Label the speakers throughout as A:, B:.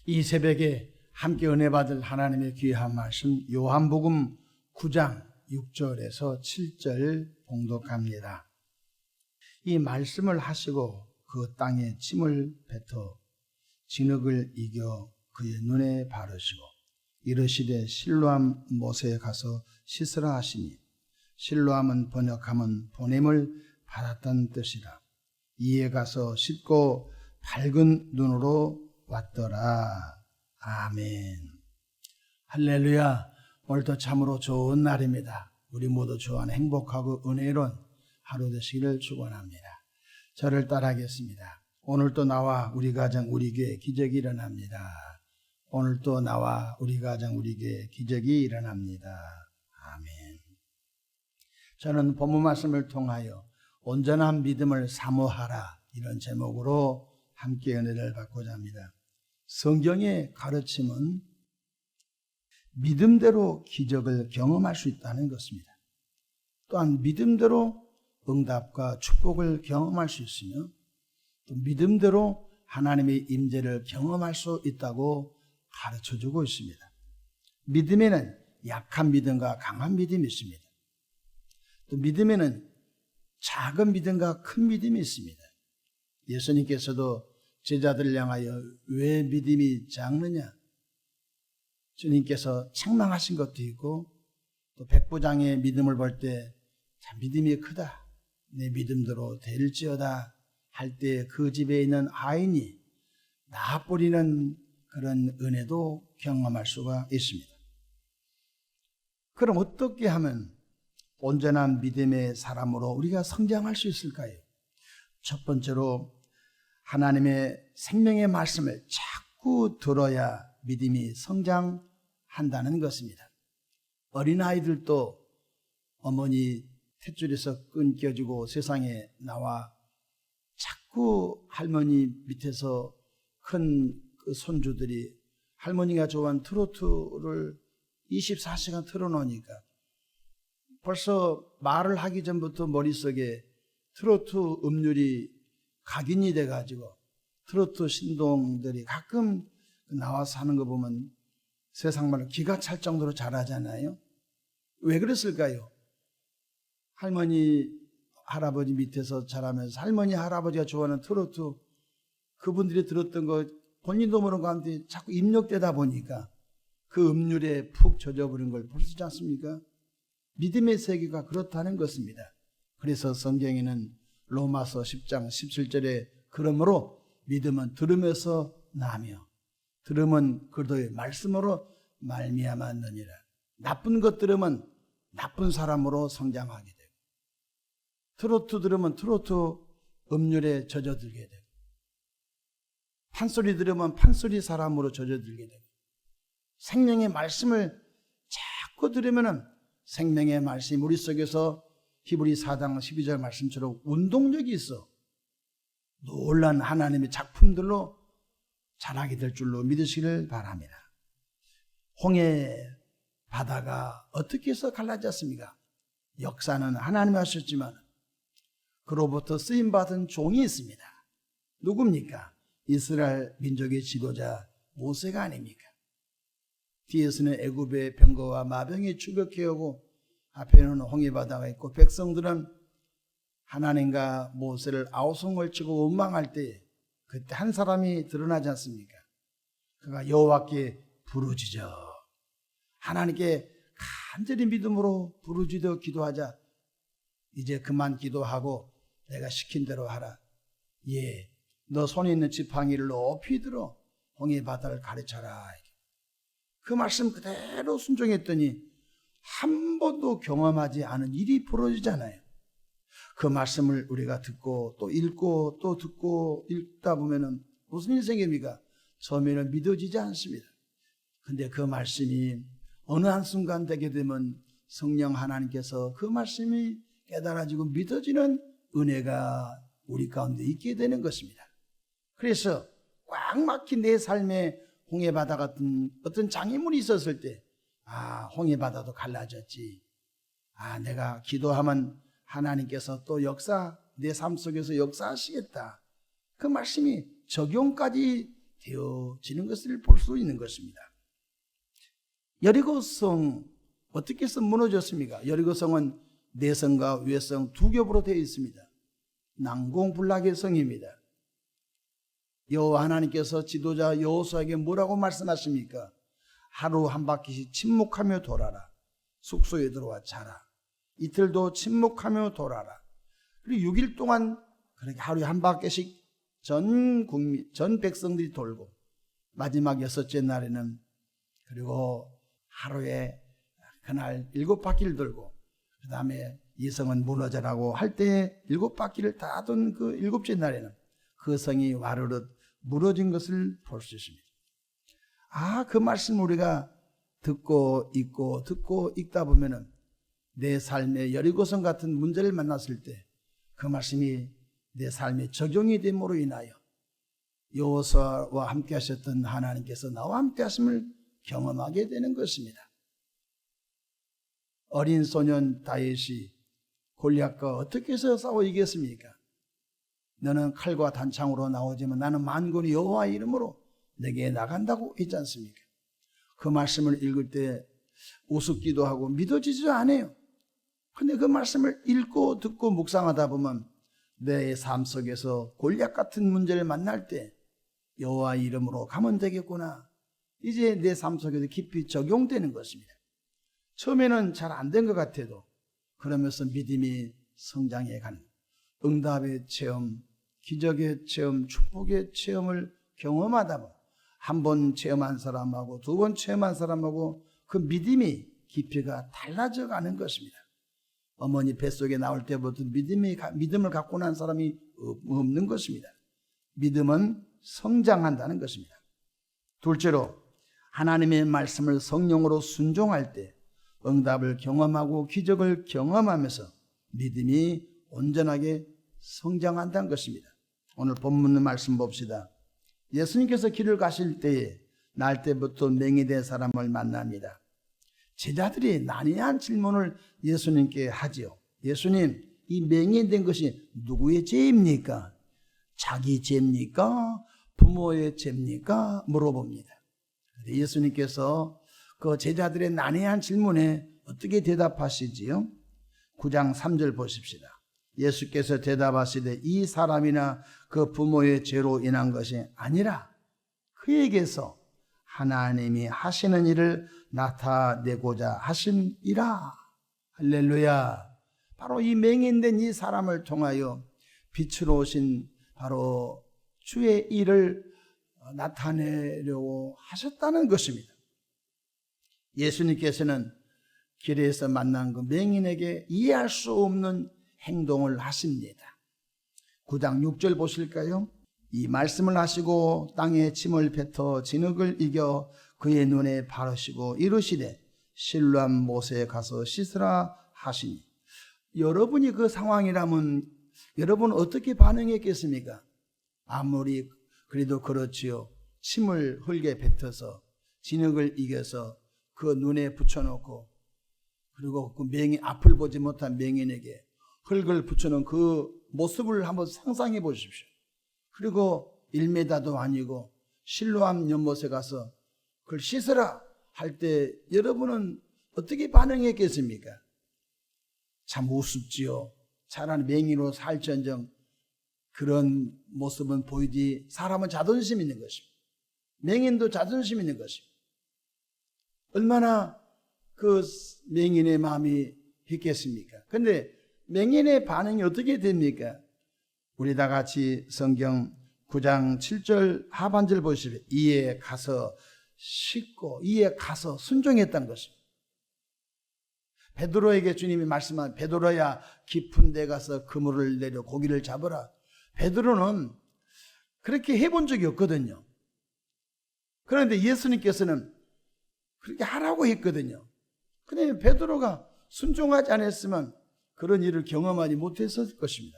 A: 이 새벽에 함께 은혜 받을 하나님의 귀한 말씀 요한복음 9장 6절에서 7절 봉독합니다. 이 말씀을 하시고 그 땅에 침을 뱉어 진흙을 이겨 그의 눈에 바르시고 이르시되 실로암 못에 가서 씻으라 하시니 실로암은 번역하면 보냄을 받았다는 뜻이라. 이에 가서 씻고 밝은 눈으로 왔더라. 아멘. 할렐루야. 오늘도 참으로 좋은 날입니다. 우리 모두 좋아하는 행복하고 은혜로운 하루 되시기를 축원합니다. 저를 따라하겠습니다. 오늘도 나와 우리 가정 우리 교회 기적이 일어납니다. 오늘도 나와 우리 가정 우리 교회 기적이 일어납니다. 아멘. 저는 본문 말씀을 통하여 온전한 믿음을 사모하라 이런 제목으로 함께 은혜를 받고자 합니다. 성경의 가르침은 믿음대로 기적을 경험할 수 있다는 것입니다. 또한 믿음대로 응답과 축복을 경험할 수 있으며 또 믿음대로 하나님의 임재를 경험할 수 있다고 가르쳐주고 있습니다. 믿음에는 약한 믿음과 강한 믿음이 있습니다. 또 믿음에는 작은 믿음과 큰 믿음이 있습니다. 예수님께서도 제자들을 향하여 왜 믿음이 작느냐? 주님께서 책망하신 것도 있고 또 백부장의 믿음을 볼 때 믿음이 크다. 내 믿음대로 될지어다 할 때 그 집에 있는 아인이 나 뿌리는 그런 은혜도 경험할 수가 있습니다. 그럼 어떻게 하면 온전한 믿음의 사람으로 우리가 성장할 수 있을까요? 첫 번째로 하나님의 생명의 말씀을 자꾸 들어야 믿음이 성장한다는 것입니다. 어린아이들도 어머니 탯줄에서 끊겨지고 세상에 나와 자꾸 할머니 밑에서 큰 그 손주들이 할머니가 좋아하는 트로트를 24시간 틀어놓으니까 벌써 말을 하기 전부터 머릿속에 트로트 음률이 각인이 돼가지고 트로트 신동들이 가끔 나와서 하는 거 보면 세상 말로 기가 찰 정도로 잘하잖아요. 왜 그랬을까요? 할머니 할아버지 밑에서 자라면서 할머니 할아버지가 좋아하는 트로트 그분들이 들었던 거 본인도 모르는 가운데 자꾸 입력되다 보니까 그 음률에 푹 젖어버린 걸 볼 수 있지 않습니까? 믿음의 세계가 그렇다는 것입니다. 그래서 성경에는 로마서 10장 17절에 그러므로 믿음은 들음에서 나며 들음은 그리스도의 말씀으로 말미암았느니라. 나쁜 것 들으면 나쁜 사람으로 성장하게 되고 트로트 들으면 트로트 음률에 젖어들게 되고 판소리 들으면 판소리 사람으로 젖어들게 되고 생명의 말씀을 자꾸 들으면 생명의 말씀이 우리 속에서 히브리 4장 12절 말씀처럼 운동력이 있어 놀란 하나님의 작품들로 자라게 될 줄로 믿으시기를 바랍니다. 홍해 바다가 어떻게 해서 갈라졌습니까? 역사는 하나님이 하셨지만 그로부터 쓰임받은 종이 있습니다. 누굽니까? 이스라엘 민족의 지도자 모세가 아닙니까? 뒤에서는 애굽의 병거와 마병이 추격해오고 앞에는 홍해 바다가 있고 백성들은 하나님과 모세를 아우성을 치고 원망할 때 그때 한 사람이 드러나지 않습니까? 그가 여호와께 부르짖어 하나님께 간절히 믿음으로 부르짖어 기도하자. 이제 그만 기도하고 내가 시킨 대로 하라. 예, 너 손에 있는 지팡이를 높이 들어 홍해 바다를 가르쳐라. 그 말씀 그대로 순종했더니 한 번도 경험하지 않은 일이 벌어지잖아요. 그 말씀을 우리가 듣고 또 읽고 또 듣고 읽다 보면은 무슨 일이 생깁니까? 처음에는 믿어지지 않습니다. 근데 그 말씀이 어느 한순간 되게 되면 성령 하나님께서 그 말씀이 깨달아지고 믿어지는 은혜가 우리 가운데 있게 되는 것입니다. 그래서 꽉 막힌 내 삶에 홍해바다 같은 어떤 장애물이 있었을 때 홍해바다도 갈라졌지. 내가 기도하면 하나님께서 또 내 삶 속에서 역사하시겠다. 그 말씀이 적용까지 되어지는 것을 볼 수 있는 것입니다. 여리고성 어떻게 해서 무너졌습니까? 여리고성은 내성과 외성 두 겹으로 되어 있습니다. 난공불락의 성입니다. 여호와 하나님께서 지도자 여호수아에게 뭐라고 말씀하십니까? 하루 한 바퀴씩 침묵하며 돌아라. 숙소에 들어와 자라. 이틀도 침묵하며 돌아라. 그리고 6일 동안 그렇게 하루에 한 바퀴씩 전 백성들이 돌고 마지막 6째 날에는 그리고 하루에 그날 7바퀴를 돌고 그 다음에 이 성은 무너져라고 할 때 7바퀴를 다 돈 그 7째 날에는 그 성이 와르르 무너진 것을 볼 수 있습니다. 그 말씀 우리가 듣고 읽다 보면은 내 삶에 여리고성 같은 문제를 만났을 때 그 말씀이 내 삶에 적용이 됨으로 인하여 여호수아와 함께 하셨던 하나님께서 나와 함께 하심을 경험하게 되는 것입니다. 어린 소년 다윗이 골리앗과 어떻게 해서 싸워 이겼습니까? 너는 칼과 단창으로 나오지만 나는 만군의 여호와의 이름으로 내게 나간다고 했지 않습니까? 그 말씀을 읽을 때 우습기도 하고 믿어지지도 않아요. 근데 그 말씀을 읽고 듣고 묵상하다 보면 내 삶 속에서 골리앗 같은 문제를 만날 때 여호와의 이름으로 가면 되겠구나. 이제 내 삶 속에도 깊이 적용되는 것입니다. 처음에는 잘 안 된 것 같아도 그러면서 믿음이 성장해 가는 응답의 체험, 기적의 체험, 축복의 체험을 경험하다 보면 한 번 체험한 사람하고 두 번 체험한 사람하고 그 믿음이 깊이가 달라져 가는 것입니다. 어머니 뱃속에 나올 때부터 믿음을 갖고 난 사람이 없는 것입니다. 믿음은 성장한다는 것입니다. 둘째로 하나님의 말씀을 성령으로 순종할 때 응답을 경험하고 기적을 경험하면서 믿음이 온전하게 성장한다는 것입니다. 오늘 본문 말씀 봅시다. 예수님께서 길을 가실 때에 날 때부터 맹인된 사람을 만납니다. 제자들이 난해한 질문을 예수님께 하지요. 예수님, 이 맹인된 것이 누구의 죄입니까? 자기 죄입니까? 부모의 죄입니까? 물어봅니다. 예수님께서 그 제자들의 난해한 질문에 어떻게 대답하시지요? 9장 3절 보십시다. 예수께서 대답하시되 이 사람이나 그 부모의 죄로 인한 것이 아니라 그에게서 하나님이 하시는 일을 나타내고자 하심이라. 할렐루야. 바로 이 맹인된 이 사람을 통하여 빛으로 오신 바로 주의 일을 나타내려고 하셨다는 것입니다. 예수님께서는 길에서 만난 그 맹인에게 이해할 수 없는 행동을 하십니다. 9장 6절 보실까요? 이 말씀을 하시고 땅에 침을 뱉어 진흙을 이겨 그의 눈에 바르시고 이르시되 실로암 못에 가서 씻으라 하시니. 여러분이 그 상황이라면 여러분 어떻게 반응했겠습니까? 아무리 그래도 그렇지요. 침을 흙에 뱉어서 진흙을 이겨서 그 눈에 붙여놓고 그리고 그 앞을 보지 못한 맹인에게 흙을 붙여놓은 그 모습을 한번 상상해 보십시오. 그리고 1m도 아니고 실로암 연못에 가서 그걸 씻으라 할 때 여러분은 어떻게 반응했겠습니까? 참 우습지요. 차라리 맹인으로 살지언정 그런 모습은 보이지. 사람은 자존심 있는 것입니다. 맹인도 자존심 있는 것입니다. 얼마나 그 맹인의 마음이 했겠습니까? 근데 맹인의 반응이 어떻게 됩니까? 우리 다 같이 성경 9장 7절 하반절 보시면 이에 가서 씻고 이에 가서 순종했다는 것입니다. 베드로에게 주님이 말씀한 베드로야 깊은 데 가서 그물을 내려 고기를 잡으라. 베드로는 그렇게 해본 적이 없거든요. 그런데 예수님께서는 그렇게 하라고 했거든요. 근데 베드로가 순종하지 않았으면 그런 일을 경험하지 못했을 것입니다.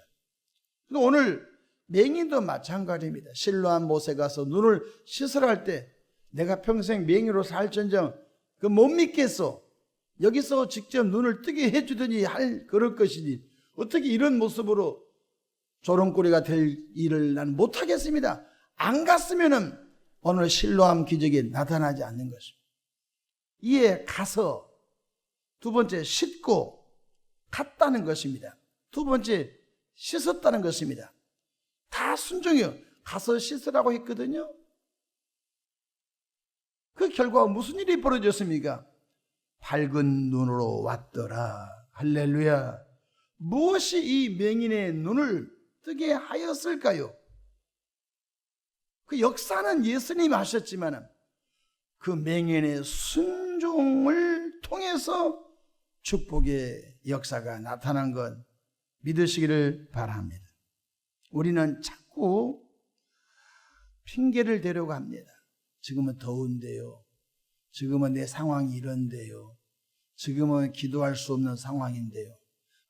A: 오늘 맹인도 마찬가지입니다. 실로암 못에 가서 눈을 씻으라 할 때 내가 평생 맹인으로 살전정 그 못 믿겠어. 여기서 직접 눈을 뜨게 해주더니 그럴 것이니 어떻게 이런 모습으로 조롱거리가 될 일을 나는 못하겠습니다. 안 갔으면은 오늘 실로암 기적이 나타나지 않는 것입니다. 이에 가서 두 번째 씻고 갔다는 것입니다. 두 번째 씻었다는 것입니다. 다 순종이요. 가서 씻으라고 했거든요. 그 결과 무슨 일이 벌어졌습니까? 밝은 눈으로 왔더라. 할렐루야. 무엇이 이 맹인의 눈을 뜨게 하였을까요? 그 역사는 예수님이 하셨지만 그 맹인의 순종을 통해서 축복의 역사가 나타난 것 믿으시기를 바랍니다. 우리는 자꾸 핑계를 대려고 합니다. 지금은 더운데요. 지금은 내 상황이 이런데요. 지금은 기도할 수 없는 상황인데요.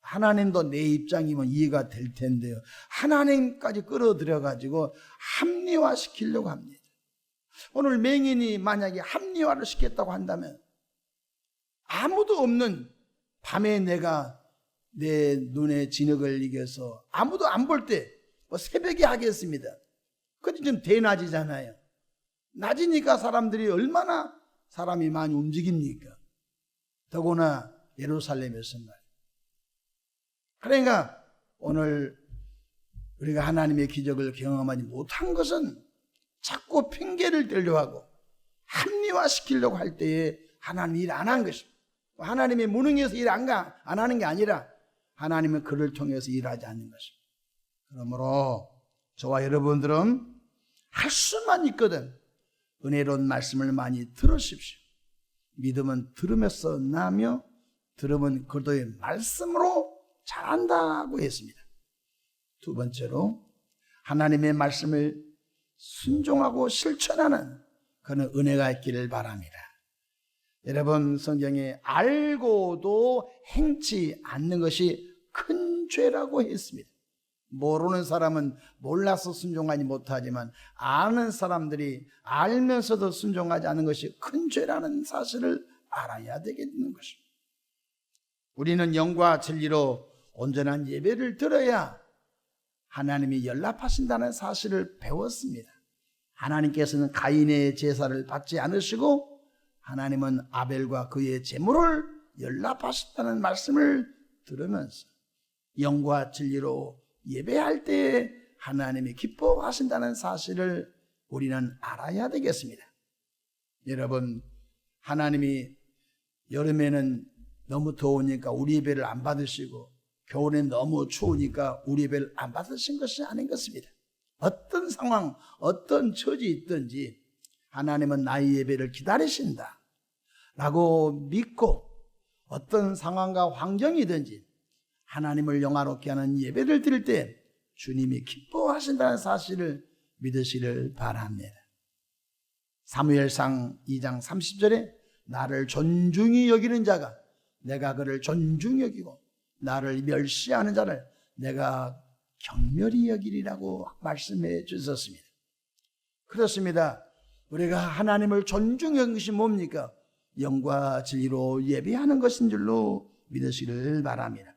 A: 하나님도 내 입장이면 이해가 될 텐데요. 하나님까지 끌어들여가지고 합리화시키려고 합니다. 오늘 맹인이 만약에 합리화를 시켰다고 한다면 아무도 없는 밤에 내가 내 눈에 진흙을 이겨서 아무도 안 볼 때 새벽에 하겠습니다. 그것도 좀 대낮이잖아요. 낮이니까 사람들이 얼마나 사람이 많이 움직입니까? 더구나 예루살렘에서 말이에요. 그러니까 오늘 우리가 하나님의 기적을 경험하지 못한 것은 자꾸 핑계를 대려고 하고 합리화시키려고 할 때에 하나님이 일 안 한 것입니다. 하나님의 무능해서 일 안 하는 게 아니라 하나님은 그를 통해서 일하지 않는 것입니다. 그러므로 저와 여러분들은 할 수만 있거든 은혜로운 말씀을 많이 들으십시오. 믿음은 들으면서 나며 들으면 그도의 말씀으로 자란다고 했습니다. 두 번째로 하나님의 말씀을 순종하고 실천하는 그런 은혜가 있기를 바랍니다. 여러분 성경에 알고도 행치 않는 것이 큰 죄라고 했습니다. 모르는 사람은 몰라서 순종하지 못하지만 아는 사람들이 알면서도 순종하지 않는 것이 큰 죄라는 사실을 알아야 되겠는 것입니다. 우리는 영과 진리로 온전한 예배를 드려야 하나님이 연락하신다는 사실을 배웠습니다. 하나님께서는 가인의 제사를 받지 않으시고 하나님은 아벨과 그의 제물을 연락하신다는 말씀을 들으면서 영과 진리로 예배할 때에 하나님이 기뻐하신다는 사실을 우리는 알아야 되겠습니다. 여러분, 하나님이 여름에는 너무 더우니까 우리 예배를 안 받으시고 겨울엔 너무 추우니까 우리 예배를 안 받으신 것이 아닌 것입니다. 어떤 상황, 어떤 처지 있든지 하나님은 나의 예배를 기다리신다 라고 믿고 어떤 상황과 환경이든지 하나님을 영화롭게 하는 예배를 드릴 때 주님이 기뻐하신다는 사실을 믿으시기를 바랍니다. 사무엘상 2장 30절에 나를 존중히 여기는 자가 내가 그를 존중히 여기고 나를 멸시하는 자를 내가 경멸히 여기리라고 말씀해 주셨습니다. 그렇습니다. 우리가 하나님을 존중하는 것이 뭡니까? 영과 진리로 예배하는 것인 줄로 믿으시기를 바랍니다.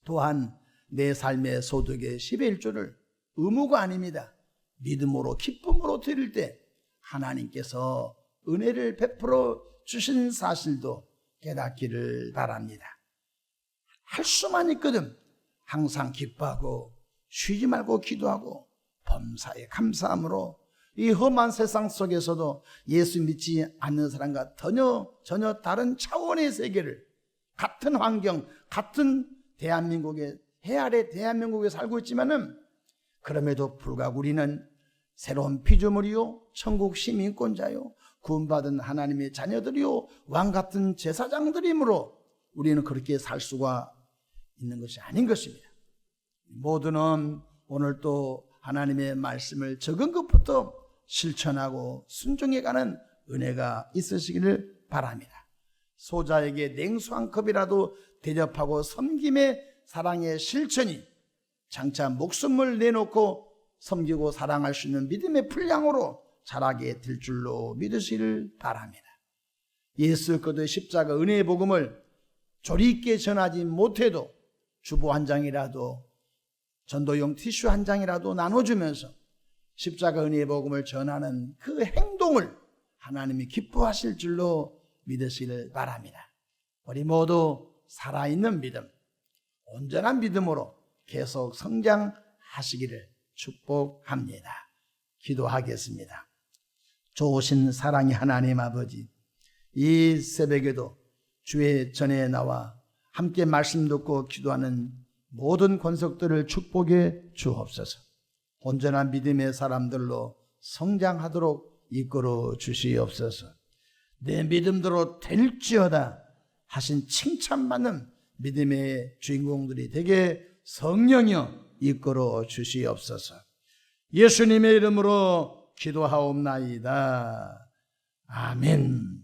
A: 또한 내 삶의 소득의 10의 1조를 의무가 아닙니다. 믿음으로 기쁨으로 드릴 때 하나님께서 은혜를 베풀어 주신 사실도 깨닫기를 바랍니다. 할 수만 있거든 항상 기뻐하고 쉬지 말고 기도하고 범사에 감사함으로 이 험한 세상 속에서도 예수 믿지 않는 사람과 전혀 다른 차원의 세계를 같은 환경, 같은 대한민국의 해 아래 대한민국에 살고 있지만은 그럼에도 불구하고 우리는 새로운 피조물이요 천국 시민권자요 구원받은 하나님의 자녀들이요 왕같은 제사장들이므로 우리는 그렇게 살 수가 있는 것이 아닌 것입니다. 모두는 오늘 또 하나님의 말씀을 적은 것부터 실천하고 순종해가는 은혜가 있으시기를 바랍니다. 소자에게 냉수 한 컵이라도 대접하고 섬김의 사랑의 실천이 장차 목숨을 내놓고 섬기고 사랑할 수 있는 믿음의 분량으로 자라게 될 줄로 믿으시기를 바랍니다. 예수 그리스도의 십자가 은혜의 복음을 조리 있게 전하지 못해도 주보 한 장이라도 전도용 티슈 한 장이라도 나눠주면서 십자가 은혜의 복음을 전하는 그 행동을 하나님이 기뻐하실 줄로 믿으시길 바랍니다. 우리 모두 살아있는 믿음, 온전한 믿음으로 계속 성장하시기를 축복합니다. 기도하겠습니다. 좋으신 사랑의 하나님 아버지, 이 새벽에도 주의 전에 나와 함께 말씀 듣고 기도하는 모든 권속들을 축복해 주옵소서. 온전한 믿음의 사람들로 성장하도록 이끌어 주시옵소서. 내 믿음대로 될지어다 하신 칭찬받는 믿음의 주인공들이 되게 성령이여 이끌어 주시옵소서. 예수님의 이름으로 기도하옵나이다. 아멘.